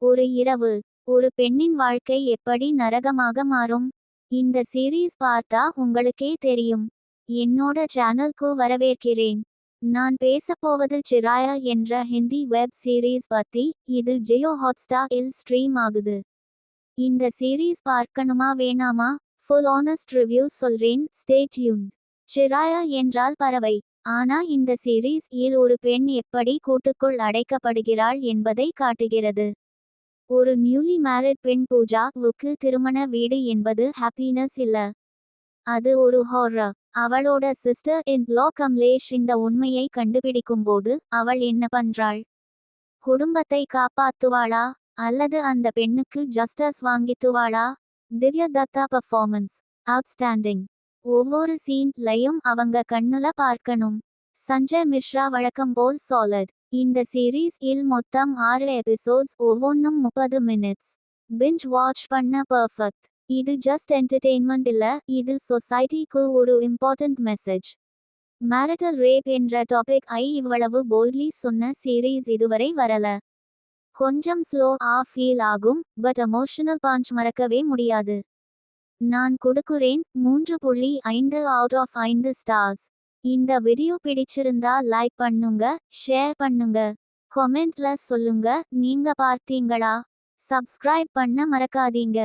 ஒரு இரவு. ஒரு பெண்ணின் வாழ்க்கை எப்படி நரகமாக மாறும்? இந்த சீரீஸ் பார்த்தா உங்களுக்கே தெரியும். என்னோட சேனல்க்கு வரவேற்கிறேன். நான் பேசப்போவது சிராயா என்ற ஹிந்தி வெப் சீரீஸ் பத்தி. இது ஜியோ ஹாட்ஸ்டார் இல் ஸ்ட்ரீம் ஆகுது. இந்த சீரீஸ் பார்க்கணுமா வேணாமா? ஃபுல் ஆனஸ்ட் ரிவ்யூ சொல்றேன், ஸ்டே டியூன்ட். சிராயா என்றால் பறவை. ஆனா இந்த சீரீஸ் இல் ஒரு பெண் எப்படி கூட்டுக்குள் அடைக்கப்படுகிறாள் என்பதை காட்டுகிறது. ஒரு நியூலி மேரிட் பெண் பூஜா வுக்கு திருமண வீடு என்பது ஹாப்பினஸ் இல்ல. அது ஒரு ஹாரர். அவளோட சிஸ்டர் இன் லா கம்லேஷ் இந்த உண்மையை கண்டுபிடிக்கும்போது அவள் என்ன பண்றாள்? குடும்பத்தை காப்பாத்துவாளா? அல்லது அந்த பெண்ணுக்கு ஜஸ்டிஸ் வாங்கித்துவாளா? Divya Dutta performance outstanding. ஒவ்வொரு சீன் லையும் அவங்க கண்ணுல பார்க்கணும். சஞ்சய் மிஸ்ரா வழக்கம் போல் சாலிட். இந்த சீரீஸ் இல் மொத்தம் 6 எபிசோட்ஸ், ஒவ்வொன்றும் 30 மினிட்ஸ். பிஞ்ச் வாட்ச் பண்ண பர்ஃபெக்ட். இது ஜஸ்ட் என்டர்டெயின்மெண்ட் இல்ல, இது சொசைட்டிக்கு ஒரு இம்பார்ட்டன்ட் மெசேஜ். மேரிட்டல் ரேப் என்ற டாபிக் ஐ இவ்வளவு போல்ட்லி சொன்ன சீரீஸ் இதுவரை வரல. கொஞ்சம் ஸ்லோ ஃபீல் ஆகும், பட் எமோஷனல் பஞ்ச் மறக்கவே முடியாது. நான் கொடுக்குறேன் 3.5 அவுட் ஆஃப் 5 ஸ்டார்ஸ். இந்த வீடியோ பிடிச்சிருந்தா லைக் பண்ணுங்க, ஷேர் பண்ணுங்க, கமெண்ட்ல சொல்லுங்க நீங்க பார்த்தீங்களா. சப்ஸ்கிரைப் பண்ண மறக்காதீங்க.